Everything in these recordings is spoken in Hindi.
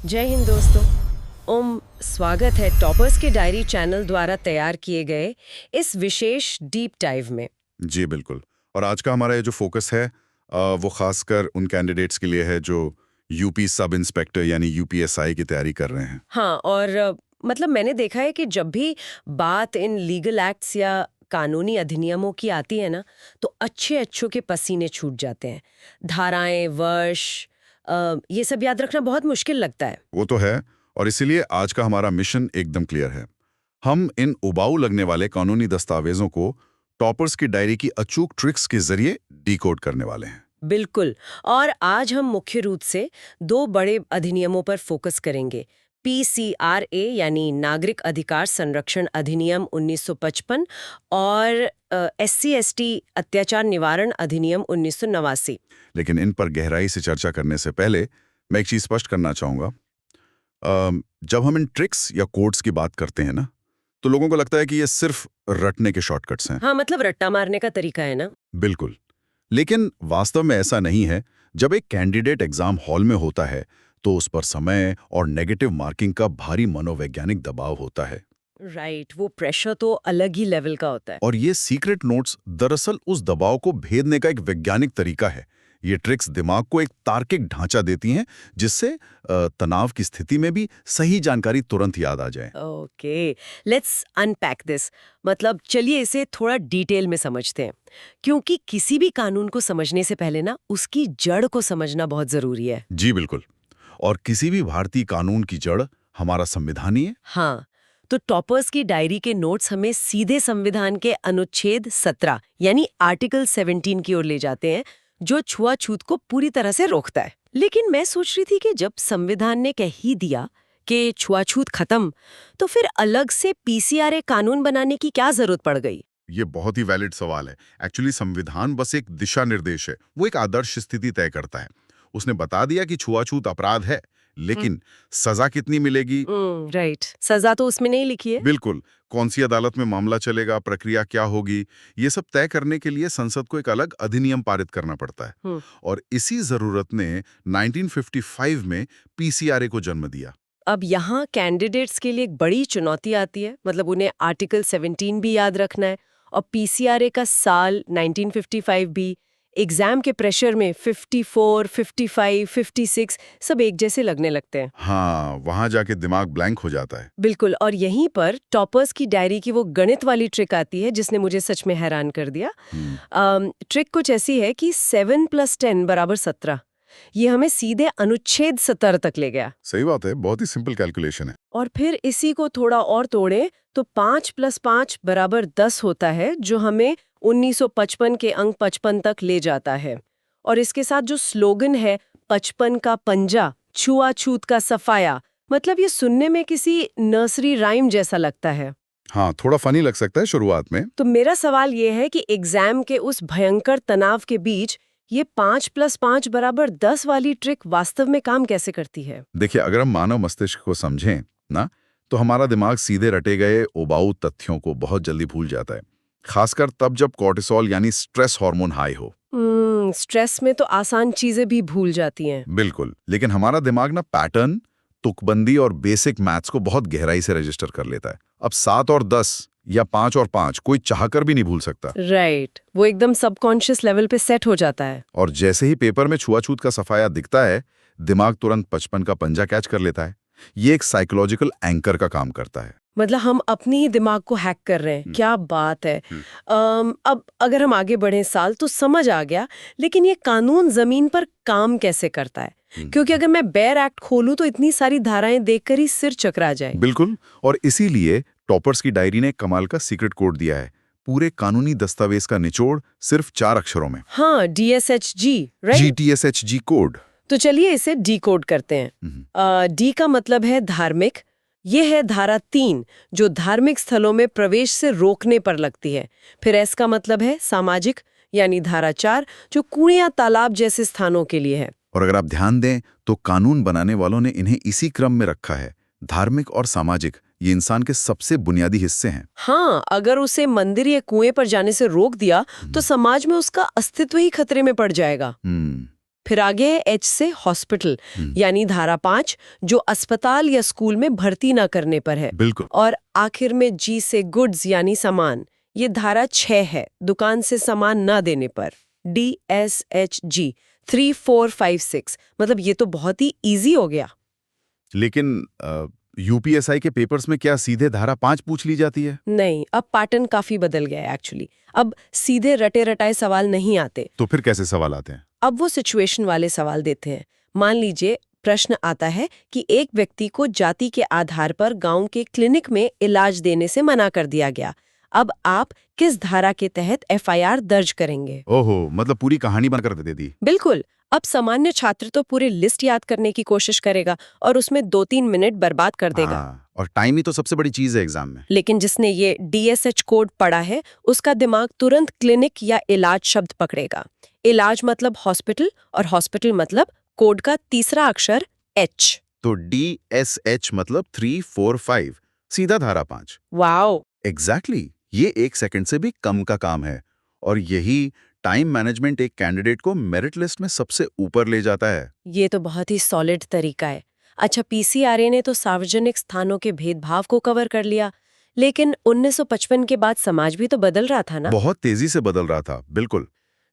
जय हिंद दोस्तों। स्वागत है टॉपर्स के डायरी चैनल द्वारा तैयार किए गए इस विशेष डीप डाइव में। जी बिल्कुल। और आज का हमारा ये जो फोकस है वो खासकर उन कैंडिडेट्स के लिए है जो यूपी सब इंस्पेक्टर यानी यूपीएसआई की तैयारी कर रहे हैं। हाँ, और मतलब मैंने देखा है कि जब भी बात इन लीगल एक्ट्स या कानूनी अधिनियमों की आती है ना, तो अच्छों के पसीने छूट जाते हैं। धाराएं, वर्ष, ये सब याद रखना बहुत मुश्किल लगता है। वो तो है, और इसीलिए आज का हमारा मिशन एकदम क्लियर है। हम इन उबाऊ लगने वाले कानूनी दस्तावेजों को टॉपर्स की डायरी की अचूक ट्रिक्स के जरिए डिकोड करने वाले हैं। बिल्कुल। और आज हम मुख्य रूप से दो बड़े अधिनियमों पर फोकस करेंगे। PCRA यानी नागरिक अधिकार संरक्षण अधिनियम 1955 और SC/ST अत्याचार निवारण अधिनियम 1989। लेकिन इन पर गहराई से चर्चा करने से पहले मैं एक चीज स्पष्ट करना चाहूंगा। जब हम इन ट्रिक्स या कोड्स की बात करते हैं ना, तो लोगों को लगता है कि ये सिर्फ रटने के शॉर्टकट्स हैं। हाँ, मतलब रट्टा मारने का तरीका है ना। बिल्कुल, लेकिन वास्तव में ऐसा नहीं है। जब एक कैंडिडेट एग्जाम हॉल में होता है तो उस पर समय और नेगेटिव मार्किंग का भारी मनोवैज्ञानिक दबाव होता है। राइट, वो प्रेशर तो अलग ही लेवल का होता है। और ये सीक्रेट नोट्स दरअसल उस दबाव को भेदने का एक वैज्ञानिक तरीका है। ये ट्रिक्स दिमाग को एक तार्किक ढांचा देती हैं जिससे तनाव की स्थिति में भी सही जानकारी तुरंत याद आ जाए। Okay, let's unpack this. मतलब चलिए इसे थोड़ा डिटेल में समझते हैं, क्योंकि किसी भी कानून को समझने से पहले ना उसकी जड़ को समझना बहुत जरूरी है। जी बिल्कुल। और किसी भी भारतीय कानून की जड़ हमारा संविधान ही है। हाँ, तो टॉपर्स की डायरी के नोट्स हमें सीधे संविधान के अनुच्छेद 17 यानी आर्टिकल 17 की ओर ले जाते हैं, जो छुआछूत को पूरी तरह से रोकता है। लेकिन मैं सोच रही थी कि जब संविधान ने कह ही दिया कि छुआछूत खत्म, तो फिर अलग से PCRA कानून बनाने की क्या जरूरत पड़ गई? ये बहुत ही वैलिड सवाल है। एक्चुअली संविधान बस एक दिशा निर्देश है, वो एक आदर्श स्थिति तय करता है। उसने बता दिया कि छुआछूत अपराध है, लेकिन सजा कितनी मिलेगी? राइट, सजा तो उसमें नहीं लिखी है। बिल्कुल, कौन सी अदालत में मामला चलेगा, प्रक्रिया क्या होगी, ये सब तय करने के लिए संसद को एक अलग अधिनियम पारित करना पड़ता है। और इसी जरूरत ने 1955 में PCRA को जन्म दिया। अब यहाँ कैंडिडेट्स के लिए एक बड़ी चुनौती आती है। मतलब उन्हें आर्टिकल 17 भी याद रखना है और PCRA का साल 1955 भी। एग्जाम के प्रेशर में 54, 55, 56 सब एक जैसे लगने लगते हैं। हाँ, वहां जाके दिमाग ब्लैंक हो जाता है। बिल्कुल, और यहीं पर टॉपर्स की डायरी की वो गणित वाली ट्रिक आती है जिसने मुझे सच में हैरान कर दिया। ट्रिक कुछ ऐसी है कि 7 + 10 = 17। ये हमें सीधे अनुच्छेद 17 तक ले गया। सही बात है, बहुत ही सिंपल कैलकुलेशन है। और फिर इसी को थोड़ा और तोड़े तो 5 + 5 = 10 होता है, जो हमें 1955 के अंक 55 तक ले जाता है। और इसके साथ जो स्लोगन है 55 का पंजा, छुआछूत का सफाया, मतलब ये सुनने में किसी नर्सरी राइम जैसा लगता है। हाँ, थोड़ा फनी लग सकता है शुरुआत में। तो मेरा सवाल ये है कि एग्जाम के उस भयंकर तनाव के बीच ये 5 + 5 = 10 वाली ट्रिक वास्तव में काम कैसे करती है? देखिए, अगर हम मानव मस्तिष्क को समझें ना, तो हमारा दिमाग सीधे रटे गए उबाऊ तथ्यों को बहुत जल्दी भूल जाता है, खासकर तब जब कॉर्टिसोल यानी स्ट्रेस हार्मोन हाई हो। स्ट्रेस में तो आसान चीजें भी भूल जाती हैं। बिल्कुल, लेकिन हमारा दिमाग ना पैटर्न, तुकबंदी और बेसिक मैथ्स को बहुत गहराई से रजिस्टर कर लेता है। अब 7 और 10 या 5 और 5 कोई चाहकर भी नहीं भूल सकता। राइट, वो एकदम सबकॉन्शियस लेवल पे सेट हो जाता है। और जैसे ही पेपर में छुआछूत का सफाया दिखता है, दिमाग तुरंत 55 का पंजा कैच कर लेता है। ये एक साइकोलॉजिकल एंकर का काम करता है। मतलब हम अपनी ही दिमाग को हैक कर रहे हैं। क्या बात है। अब अगर हम आगे बढ़े साल तो समझ आ गया, लेकिन ये कानून जमीन पर काम कैसे करता है? क्योंकि अगर मैं बेयर एक्ट खोलूं तो इतनी सारी धाराएं देखकर ही सिर चकरा जाए। बिल्कुल, और इसीलिए टॉपर्स की डायरी ने कमाल का सीक्रेट कोड दिया है। पूरे कानूनी दस्तावेज का निचोड़ सिर्फ 4 अक्षरों में। हाँ, DSHG, राइट? GTSHG code. तो चलिए इसे डिकोड करते हैं। डी का मतलब है धार्मिक। ये है धारा 3, जो धार्मिक स्थलों में प्रवेश से रोकने पर लगती है। फिर एस का मतलब है सामाजिक, यानी धारा 4, जो कुएं, तालाब जैसे स्थानों के लिए है। और अगर आप ध्यान दें तो कानून बनाने वालों ने इन्हें इसी क्रम में रखा है। धार्मिक और सामाजिक, ये इंसान के सबसे बुनियादी हिस्से हैं। हाँ, अगर उसे मंदिर या कुएं पर जाने से रोक दिया तो समाज में उसका अस्तित्व ही खतरे में पड़ जाएगा। फिर आगे है H से हॉस्पिटल, यानी धारा 5 जो अस्पताल या स्कूल में भर्ती न करने पर है। बिल्कुल। और आखिर में G से गुड्स यानी सामान, ये धारा 6 है, दुकान से सामान न देने पर। DSHG 3, 4, 5, 6, मतलब ये तो बहुत ही इजी हो गया। लेकिन यूपीएसआई के पेपर्स में क्या सीधे धारा 5 पूछ ली जाती है? नहीं, अब पैटर्न काफी बदल गया है एक्चुअली। अब सीधे रटे रटाए सवाल नहीं आते। तो फिर कैसे सवाल आते हैं? अब वो सिचुएशन वाले सवाल देते हैं। मान लीजिए प्रश्न आता है कि एक व्यक्ति को जाति के आधार पर गांव के क्लिनिक में इलाज देने से मना कर दिया गया। अब आप किस धारा के तहत एफआईआर दर्ज करेंगे? ओहो, मतलब पूरी कहानी बनकर दे दी। बिल्कुल। अब सामान्य छात्र तो पूरी लिस्ट याद करने की कोशिश करेगा और उसमें 2-3 मिनट बर्बाद कर देगा। और टाइम ही तो सबसे बड़ी चीज है एग्जाम में। लेकिन जिसने ये DSH कोड पढ़ा है, उसका दिमाग तुरंत क्लिनिक या इलाज शब्द पकड़ेगा। इलाज मतलब हॉस्पिटल और हॉस्पिटल मतलब कोड का तीसरा अक्षर H। तो DSH मतलब 3, 4, 5, सीधा धारा 5। वाओ! एग्जैक्टली, ये 1 सेकंड से भी कम का काम है। और यही टाइम मैनेजमेंट एक कैंडिडेट को मेरिट लिस्ट में सबसे ऊपर ले जाता है। ये तो बहुत ही सॉलिड तरीका है। अच्छा, PCRA ने तो सार्वजनिक स्थानों के भेदभाव को कवर कर लिया, लेकिन 1955 के बाद समाज भी तो बदल रहा था ना? बहुत तेजी से बदल रहा था, बिल्कुल।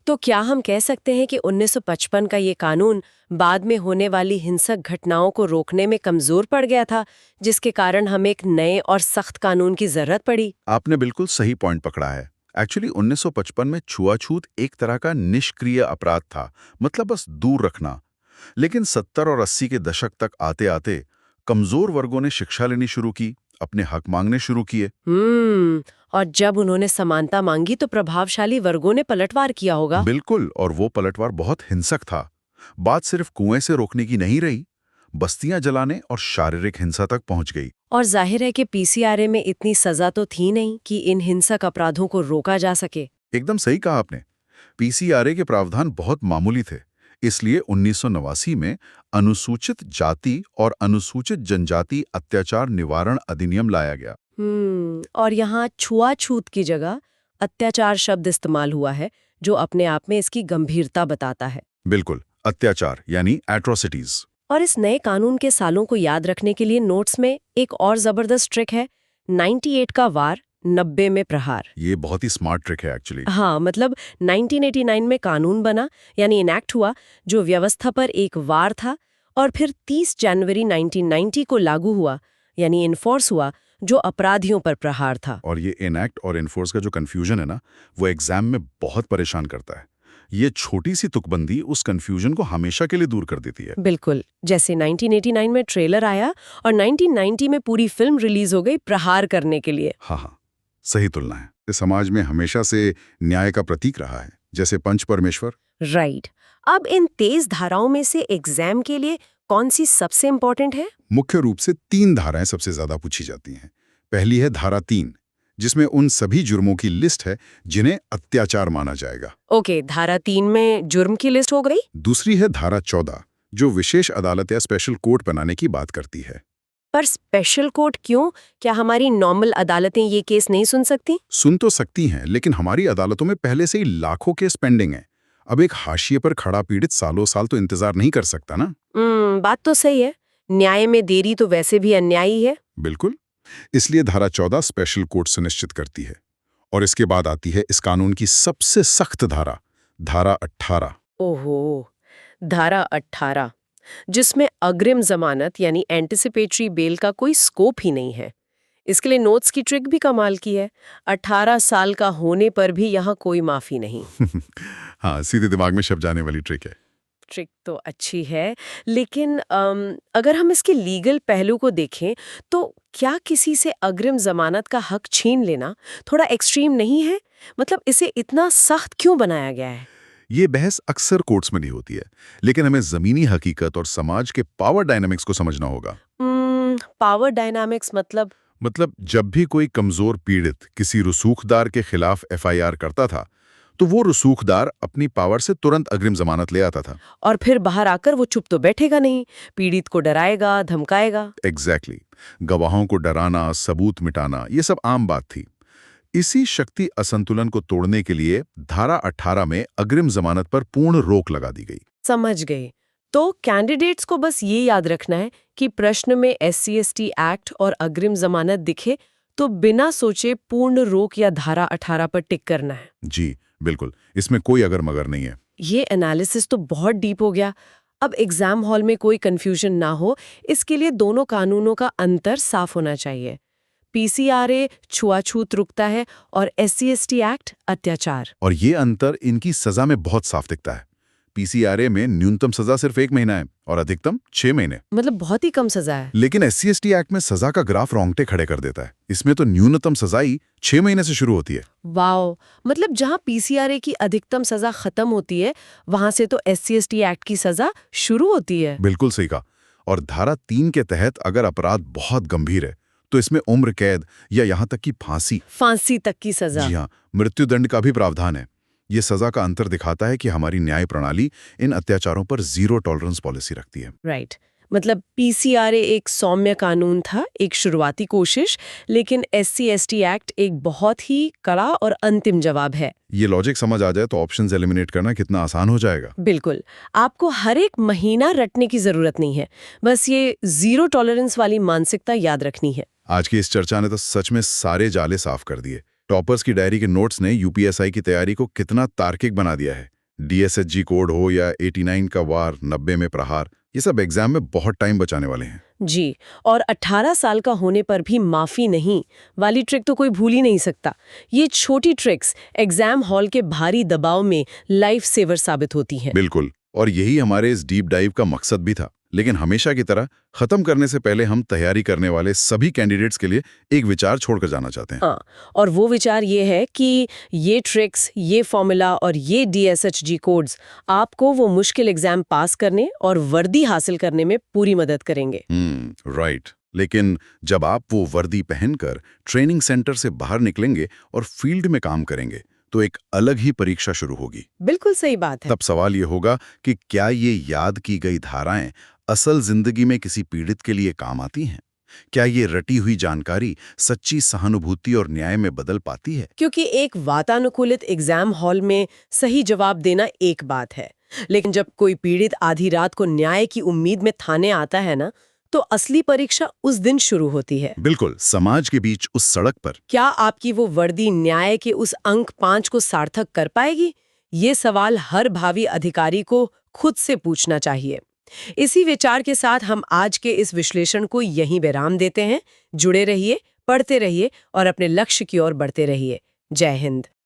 तो क्या हम कह सकते हैं कि 1955 का ये कानून बाद में होने वाली हिंसक घटनाओं को रोकने में कमजोर पड़ गया था, जिसके कारण हमें एक नए और सख्त कानून की जरूरत पड़ी? आपने बिल्कुल सही पॉइंट पकड़ा है। एक्चुअली 1955 में छुआछूत एक तरह का निष्क्रिय अपराध था, मतलब बस दूर रखना। लेकिन 70 और 80 के दशक तक आते आते कमजोर वर्गों ने शिक्षा लेनी शुरू की, अपने हक मांगने शुरू किए। और जब उन्होंने समानता मांगी तो प्रभावशाली वर्गों ने पलटवार किया होगा। बिल्कुल, और वो पलटवार बहुत हिंसक था। बात सिर्फ कुएं से रोकने की नहीं रही, बस्तियां जलाने और शारीरिक हिंसा तक पहुंच गई। और जाहिर है कि PCRA में इतनी सजा तो थी नहीं कि इन हिंसक अपराधों को रोका जा सके। एकदम सही कहा आपने। PCRA के प्रावधान बहुत मामूली थे, इसलिए 1989 में अनुसूचित जाति और अनुसूचित जनजाति अत्याचार निवारण अधिनियम लाया गया। और यहाँ छुआछूत की जगह अत्याचार शब्द इस्तेमाल हुआ है, जो अपने आप में इसकी गंभीरता बताता है। बिल्कुल, अत्याचार यानी एट्रोसिटीज। और इस नए कानून के सालों को याद रखने के लिए नोट्स में एक और जबरदस्त ट्रिक है, 98 का वार, 90 में प्रहार। ये बहुत ही स्मार्ट ट्रिक है एक्चुअली। हाँ, मतलब 1989 में कानून बना, यानी इनैक्ट हुआ, जो व्यवस्था पर एक वार था, और फिर 30 जनवरी 1990 को लागू हुआ, यानी इन्फोर्स हुआ, जो अपराधियों पर प्रहार था। और ये इनैक्ट और इन्फोर्स का जो कंफ्यूजन है ना, वो एग्जाम में बहुत परेशान करता है। ये छोटी सी तुकबंदी उस कंफ्यूजन को हमेशा के लिए दूर कर देती है। बिल्कुल, जैसे 1989 में ट्रेलर आया और 1990 में पूरी फिल्म रिलीज हो गई प्रहार करने के लिए। हाँ, सही तुलना है। ये समाज में हमेशा से न्याय का प्रतीक रहा है, जैसे पंच परमेश्वर। राइट। अब इन तेज धाराओं में से एग्जाम के लिए कौन सी सबसे इंपॉर्टेंट है? मुख्य रूप से 3 धाराएं सबसे ज्यादा पूछी जाती हैं। पहली है धारा 3, जिसमें उन सभी जुर्मों की लिस्ट है जिन्हें अत्याचार माना जाएगा। ओके, धारा 3 में जुर्म की लिस्ट हो गई। दूसरी है धारा 14, जो विशेष अदालत या स्पेशल कोर्ट बनाने की बात करती है। पर स्पेशल कोर्ट क्यों? क्या हमारी नॉर्मल अदालतें ये केस नहीं सुन सकती? सुन तो सकती हैं, लेकिन हमारी अदालतों में पहले से ही लाखों केस पेंडिंग हैं। अब एक हाशिए पर खड़ा पीड़ित सालों साल तो इंतजार नहीं कर सकता ना। बात तो सही है। न्याय में देरी तो वैसे भी अन्याय ही है। बिल्कुल, इसलिए धारा 14 स्पेशल कोर्ट सुनिश्चित करती है। और इसके बाद आती है इस कानून की सबसे सख्त धारा, धारा 18। ओहो, धारा 18, जिसमें अग्रिम जमानत यानी एंटिसिपेटरी बेल का कोई स्कोप ही नहीं है। इसके लिए नोट्स की ट्रिक भी कमाल की है। 18 साल का होने पर भी यहाँ कोई माफी नहीं। हाँ, सीधे दिमाग में छप जाने वाली ट्रिक है। ट्रिक तो अच्छी है, लेकिन अगर हम इसके लीगल पहलू को देखें तो क्या किसी से अग्रिम जमानत का हक छीन लेना थोड़ा एक्सट्रीम नहीं है? मतलब इसे इतना सख्त क्यों बनाया गया है? ये बहस अक्सर कोर्ट्स में नहीं होती है, लेकिन हमें जमीनी हकीकत और समाज के पावर डायनामिक्स को समझना होगा। पावर डायनामिक्स मतलब जब भी कोई कमजोर पीड़ित किसी रसूखदार के खिलाफ FIR करता था, तो वो रसूखदार अपनी पावर से तुरंत अग्रिम जमानत ले आता था। और फिर बाहर आकर वो चुप तो बैठेगा नहीं, पीड़ित को डराएगा, धमकाएगा। एग्जैक्टली, गवाहों को डराना, सबूत मिटाना, ये सब आम बात थी। इसी शक्ति असंतुलन को तोड़ने के लिए धारा 18 में अग्रिम जमानत पर पूर्ण रोक लगा दी गई। समझ गई। तो कैंडिडेट्स को बस ये याद रखना है कि प्रश्न में SC/ST एक्ट और अग्रिम जमानत दिखे तो बिना सोचे पूर्ण रोक या धारा 18 पर टिक करना है। जी बिल्कुल, इसमें कोई अगर मगर नहीं है। ये एनालिसिस तो बहुत डीप हो गया। अब एग्जाम हॉल में कोई कंफ्यूजन ना हो, इसके लिए दोनों कानूनों का अंतर साफ होना चाहिए। PCRA छुआछूत रुकता है और SC/ST एक्ट अत्याचार। और ये अंतर इनकी सजा में बहुत साफ दिखता है। PCRA में न्यूनतम सजा सिर्फ 1 महीना है और अधिकतम 6 महीने। मतलब बहुत ही कम सजा है। लेकिन SC/ST एक्ट में सजा का ग्राफ रोंगटे खड़े कर देता है। इसमें तो न्यूनतम सजाई 6 महीने से शुरू होती है। वाओ, मतलब जहां PCRA की अधिकतम सजा खत्म होती है, वहां से तो SC/ST एक्ट की सजा शुरू होती है। बिल्कुल सही कहा। और धारा 3 के तहत अगर अपराध बहुत गंभीर है तो इसमें उम्र कैद या यहाँ तक कि फांसी तक की सजा। जी हाँ, मृत्युदंड का भी प्रावधान है। ये सजा का अंतर दिखाता है कि हमारी न्याय प्रणाली इन अत्याचारों पर जीरो टॉलरेंस पॉलिसी रखती है। राइट। मतलब PCRA एक सौम्य कानून था, एक शुरुआती कोशिश, लेकिन SC/ST एक्ट एक बहुत ही कड़ा और अंतिम जवाब है। ये लॉजिक समझ आ जाए तो ऑप्शंस एलिमिनेट करना कितना आसान हो जाएगा। बिल्कुल, आपको हर एक महीना रटने की जरूरत नहीं है, बस ये जीरो टॉलरेंस वाली मानसिकता याद रखनी है। आज की इस चर्चा ने तो सच में सारे जाले साफ कर दिए। टॉपर्स की डायरी के नोट्स ने UPSI की तैयारी को कितना तार्किक बना दिया है। DSHG कोड हो या 89 का वार, 90 में प्रहार, ये सब एग्जाम में बहुत टाइम बचाने वाले हैं। जी, और 18 साल का होने पर भी माफी नहीं वाली ट्रिक तो कोई भूल ही नहीं सकता। ये छोटी ट्रिक्स एग्जाम हॉल के भारी दबाव में लाइफ सेवर साबित होती हैं। बिल्कुल, और यही हमारे इस डीप डाइव का मकसद भी था। लेकिन हमेशा की तरह खत्म करने से पहले हम तैयारी करने वाले सभी कैंडिडेट्स के लिए एक विचार छोड़कर जाना चाहते हैं। हाँ, और वो विचार ये है कि ये ट्रिक्स, ये फॉर्मूला और ये DSHG कोड्स आपको वो मुश्किल एग्जाम पास करने और वर्दी हासिल करने में पूरी मदद करेंगे। राइट। लेकिन जब आप वो वर्दी पहनकर ट्रेनिंग सेंटर से बाहर निकलेंगे और फील्ड में काम करेंगे तो एक अलग ही परीक्षा शुरू होगी। बिल्कुल सही बात है। तब सवाल ये होगा कि क्या ये याद की गई धाराएं असल जिंदगी में किसी पीड़ित के लिए काम आती हैं? क्या ये रटी हुई जानकारी सच्ची सहानुभूति और न्याय में बदल पाती है? क्योंकि एक वातानुकूलित एग्जाम हॉल में सही जवाब देना एक बात है, लेकिन जब कोई पीड़ित आधी रात को न्याय की उम्मीद में थाने आता है ना, तो असली परीक्षा उस दिन शुरू होती है। बिल्कुल, समाज के बीच उस सड़क पर। क्या आपकी वो वर्दी न्याय के उस अंक 5 को सार्थक कर पाएगी? ये सवाल हर भावी अधिकारी को खुद से पूछना चाहिए। इसी विचार के साथ हम आज के इस विश्लेषण को यहीं विराम देते हैं। जुड़े रहिए, पढ़ते रहिए और अपने लक्ष्य की ओर बढ़ते रहिए। जय हिंद।